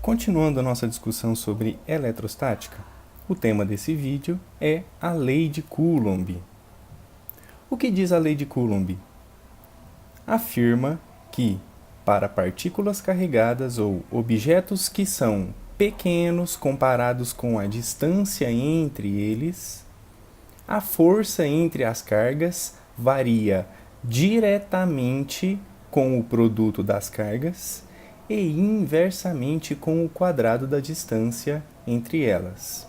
Continuando a nossa discussão sobre eletrostática, o tema desse vídeo é a lei de Coulomb. O que diz a lei de Coulomb? Afirma que, para partículas carregadas ou objetos que são pequenos comparados com a distância entre eles, a força entre as cargas varia diretamente com o produto das cargas e inversamente com o quadrado da distância entre elas.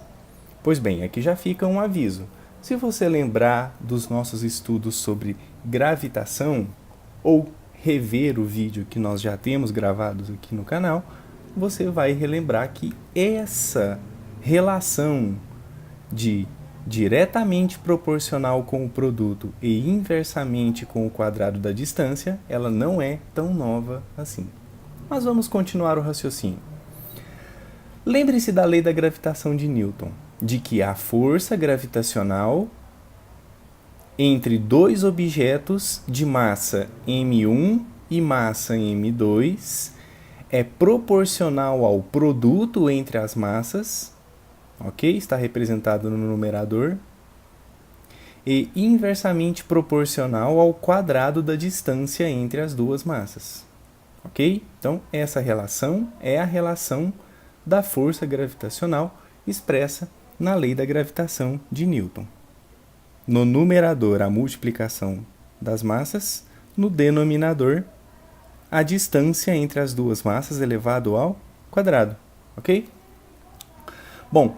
Pois bem, aqui já fica um aviso. Se você lembrar dos nossos estudos sobre gravitação ou rever o vídeo que nós já temos gravados aqui no canal, você vai relembrar que essa relação de diretamente proporcional com o produto e inversamente com o quadrado da distância, ela não é tão nova assim. Mas vamos continuar o raciocínio. Lembre-se da lei da gravitação de Newton, de que a força gravitacional entre dois objetos de massa m1 e massa m2 é proporcional ao produto entre as massas, ok? Está representado no numerador, e inversamente proporcional ao quadrado da distância entre as duas massas. Ok? Então, essa relação é a relação da força gravitacional expressa na lei da gravitação de Newton. No numerador, a multiplicação das massas, no denominador, a distância entre as duas massas elevado ao quadrado. Ok? Bom,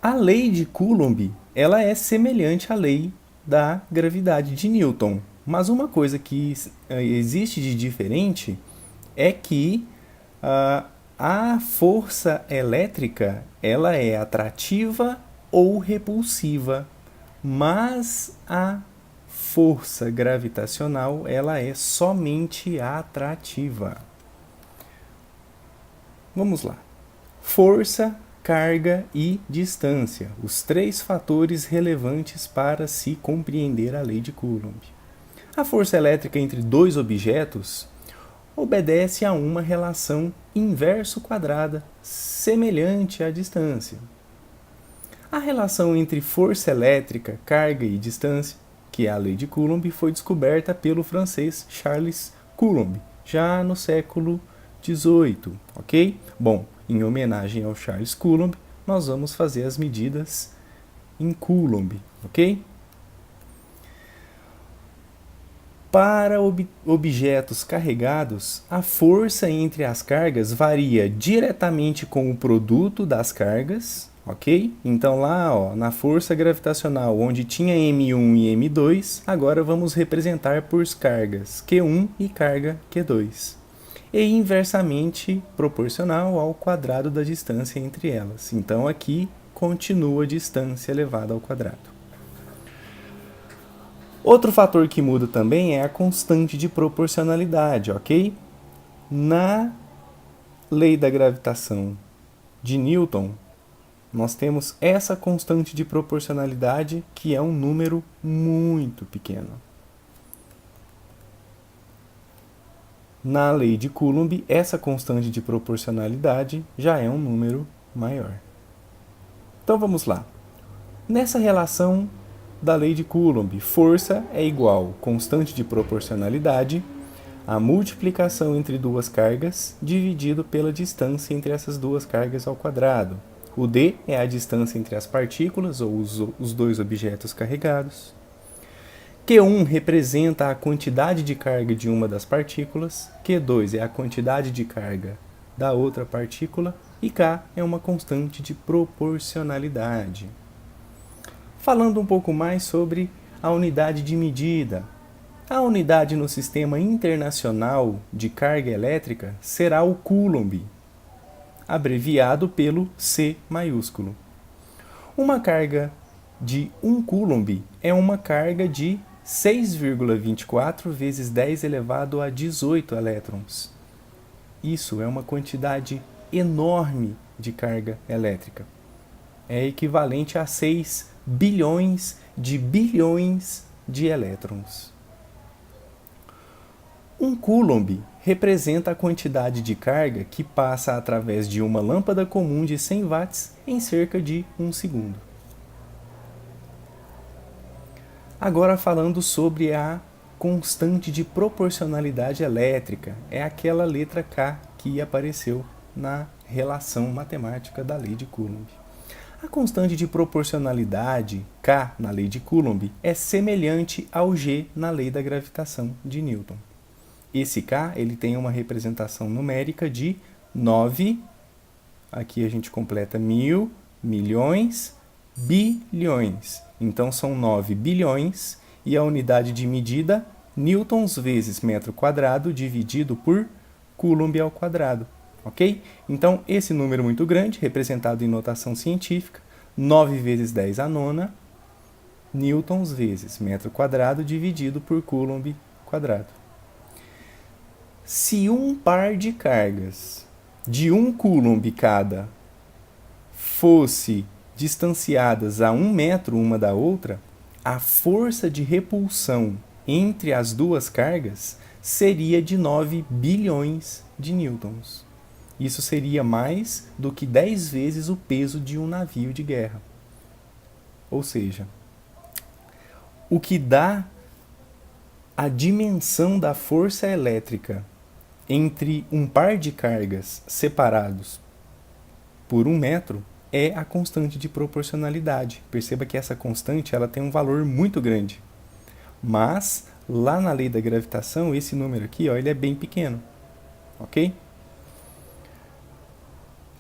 a lei de Coulomb, ela é semelhante à lei da gravidade de Newton, mas uma coisa que existe de diferente é que a força elétrica ela é atrativa ou repulsiva, mas a força gravitacional ela é somente atrativa. Vamos lá. Força, carga e distância, os três fatores relevantes para se compreender a lei de Coulomb. A força elétrica entre dois objetos obedece a uma relação inverso-quadrada, semelhante à distância. A relação entre força elétrica, carga e distância, que é a lei de Coulomb, foi descoberta pelo francês Charles Coulomb, já no século XVIII, ok? Bom, em homenagem ao Charles Coulomb, nós vamos fazer as medidas em Coulomb, ok? Para objetos carregados, a força entre as cargas varia diretamente com o produto das cargas, ok? Então lá, ó, na força gravitacional, onde tinha M1 e M2, agora vamos representar por cargas Q1 e carga Q2. E inversamente proporcional ao quadrado da distância entre elas. Então aqui continua a distância elevada ao quadrado. Outro fator que muda também é a constante de proporcionalidade, ok? Na lei da gravitação de Newton, nós temos essa constante de proporcionalidade que é um número muito pequeno. Na lei de Coulomb, essa constante de proporcionalidade já é um número maior. Então vamos lá. Nessa relação da lei de Coulomb, força é igual constante de proporcionalidade a multiplicação entre duas cargas dividido pela distância entre essas duas cargas ao quadrado. O d é a distância entre as partículas ou os dois objetos carregados. Q1 representa a quantidade de carga de uma das partículas, Q2 é a quantidade de carga da outra partícula e K é uma constante de proporcionalidade. Falando um pouco mais sobre a unidade de medida. A unidade no Sistema Internacional de Carga Elétrica será o Coulomb, abreviado pelo C maiúsculo. Uma carga de 1 Coulomb é uma carga de 6,24 vezes 10 elevado a 18 elétrons. Isso é uma quantidade enorme de carga elétrica. É equivalente a 6 bilhões de elétrons. Um Coulomb representa a quantidade de carga que passa através de uma lâmpada comum de 100 watts em cerca de 1 segundo. Agora falando sobre a constante de proporcionalidade elétrica, é aquela letra K que apareceu na relação matemática da lei de Coulomb. A constante de proporcionalidade, K, na lei de Coulomb, é semelhante ao G na lei da gravitação de Newton. Esse K ele tem uma representação numérica de 9, aqui a gente completa 1000, milhões, bilhões. Então são 9 bilhões e a unidade de medida newtons vezes metro quadrado dividido por Coulomb ao quadrado. Ok? Então, esse número muito grande, representado em notação científica, 9 vezes 10 a nona, newtons vezes metro quadrado dividido por Coulomb quadrado. Se um par de cargas de 1 Coulomb cada fosse distanciadas a 1 metro uma da outra, a força de repulsão entre as duas cargas seria de 9 bilhões de newtons. Isso seria mais do que 10 vezes o peso de um navio de guerra. Ou seja, o que dá a dimensão da força elétrica entre um par de cargas separados por 1 metro é a constante de proporcionalidade. Perceba que essa constante ela tem um valor muito grande. Mas, lá na lei da gravitação, esse número aqui ele é bem pequeno. Ok?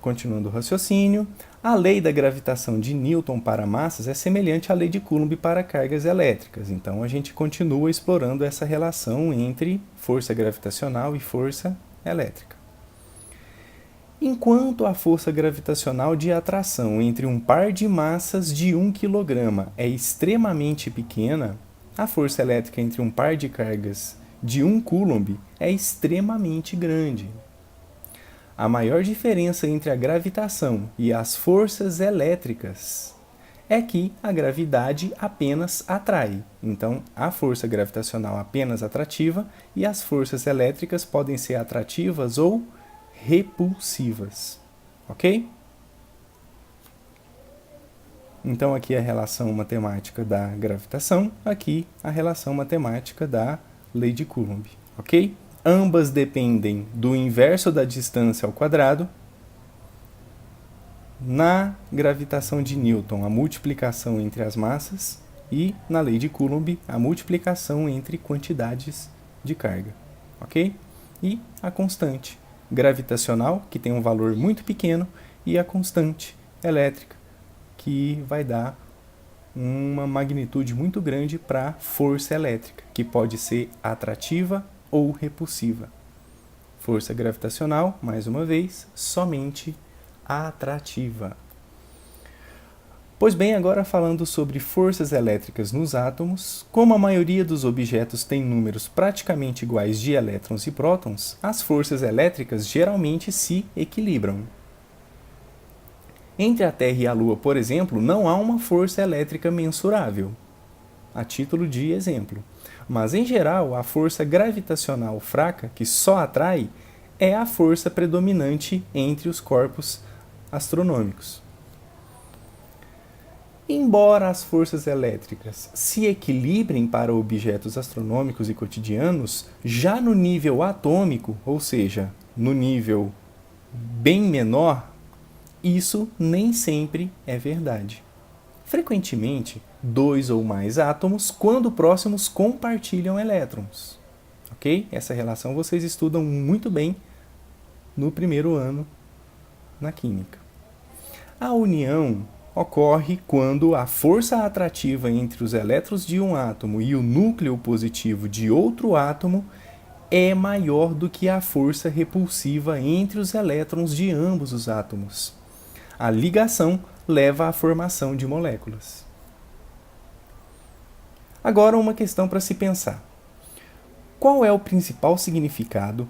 Continuando o raciocínio, a lei da gravitação de Newton para massas é semelhante à lei de Coulomb para cargas elétricas. Então, a gente continua explorando essa relação entre força gravitacional e força elétrica. Enquanto a força gravitacional de atração entre um par de massas de 1 kg é extremamente pequena, a força elétrica entre um par de cargas de 1 Coulomb é extremamente grande. A maior diferença entre a gravitação e as forças elétricas é que a gravidade apenas atrai. Então, a força gravitacional apenas atrativa e as forças elétricas podem ser atrativas ou repulsivas. Ok? Então, aqui a relação matemática da gravitação, aqui a relação matemática da lei de Coulomb. Ok? Ambas dependem do inverso da distância ao quadrado. Na gravitação de Newton, a multiplicação entre as massas, e na lei de Coulomb, a multiplicação entre quantidades de carga. Ok? E a constante gravitacional, que tem um valor muito pequeno, e a constante elétrica, que vai dar uma magnitude muito grande para a força elétrica, que pode ser atrativa ou repulsiva. Força gravitacional, mais uma vez, somente atrativa. Pois bem, agora falando sobre forças elétricas nos átomos, como a maioria dos objetos tem números praticamente iguais de elétrons e prótons, as forças elétricas geralmente se equilibram. Entre a Terra e a Lua, por exemplo, não há uma força elétrica mensurável, a título de exemplo. Mas, em geral, a força gravitacional fraca, que só atrai, é a força predominante entre os corpos astronômicos. Embora as forças elétricas se equilibrem para objetos astronômicos e cotidianos, já no nível atômico, ou seja, no nível bem menor, isso nem sempre é verdade. Frequentemente, 2 ou mais átomos, quando próximos, compartilham elétrons. Ok? Essa relação vocês estudam muito bem no primeiro ano na química. A união ocorre quando a força atrativa entre os elétrons de um átomo e o núcleo positivo de outro átomo é maior do que a força repulsiva entre os elétrons de ambos os átomos. A ligação leva à formação de moléculas. Agora, uma questão para se pensar. Qual é o principal significado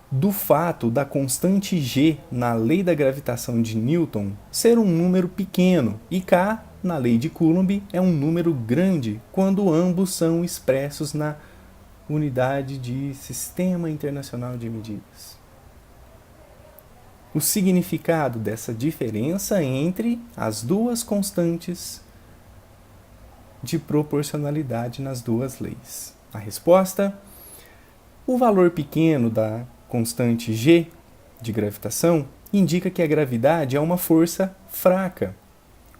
do fato da constante G na lei da gravitação de Newton ser um número pequeno e K, na lei de Coulomb, é um número grande quando ambos são expressos na unidade de Sistema Internacional de Medidas. O significado dessa diferença entre as duas constantes de proporcionalidade nas duas leis. A resposta: o valor pequeno da constante G de gravitação indica que a gravidade é uma força fraca.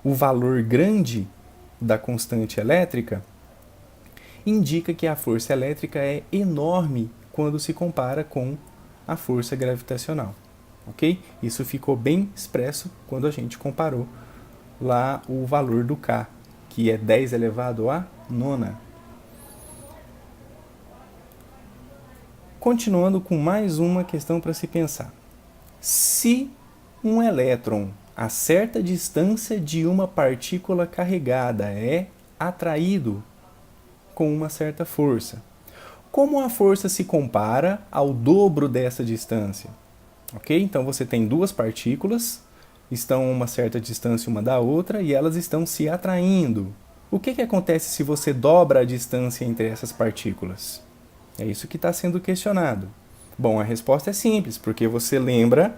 O valor grande da constante elétrica indica que a força elétrica é enorme quando se compara com a força gravitacional. Ok? Isso ficou bem expresso quando a gente comparou lá o valor do K, que é 10 elevado a nona. Continuando com mais uma questão para se pensar. Se um elétron a certa distância de uma partícula carregada é atraído com uma certa força, como a força se compara ao dobro dessa distância? Ok? Então você tem duas partículas, estão a uma certa distância uma da outra e elas estão se atraindo. O que acontece se você dobra a distância entre essas partículas? É isso que está sendo questionado. Bom, a resposta é simples, porque você lembra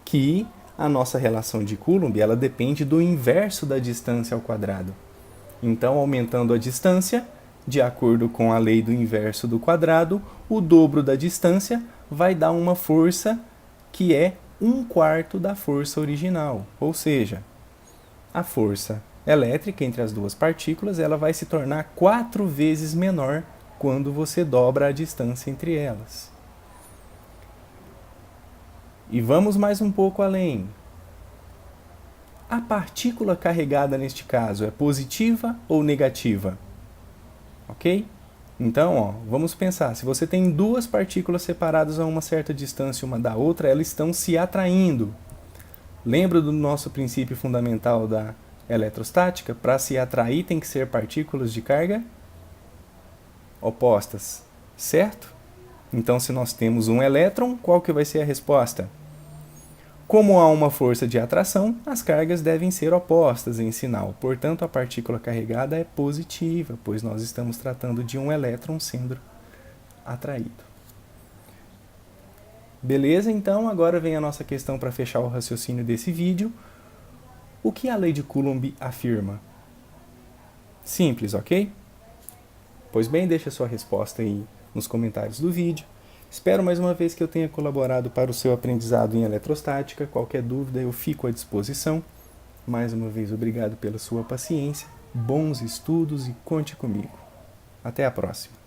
que a nossa relação de Coulomb ela depende do inverso da distância ao quadrado. Então, aumentando a distância, de acordo com a lei do inverso do quadrado, o dobro da distância vai dar uma força que é 1/4 da força original. Ou seja, a força elétrica entre as duas partículas ela vai se tornar 4 vezes menor quando você dobra a distância entre elas. E vamos mais um pouco além. A partícula carregada neste caso é positiva ou negativa? Ok? Então, vamos pensar. Se você tem duas partículas separadas a uma certa distância uma da outra, elas estão se atraindo. Lembra do nosso princípio fundamental da eletrostática? Para se atrair tem que ser partículas de carga opostas, certo? Então, se nós temos um elétron, qual que vai ser a resposta? Como há uma força de atração, as cargas devem ser opostas em sinal. Portanto, a partícula carregada é positiva, pois nós estamos tratando de um elétron sendo atraído. Beleza? Então, agora vem a nossa questão para fechar o raciocínio desse vídeo. O que a lei de Coulomb afirma? Simples, ok? Pois bem, deixa sua resposta aí nos comentários do vídeo. Espero mais uma vez que eu tenha colaborado para o seu aprendizado em eletrostática. Qualquer dúvida eu fico à disposição. Mais uma vez, obrigado pela sua paciência, bons estudos e conte comigo. Até a próxima.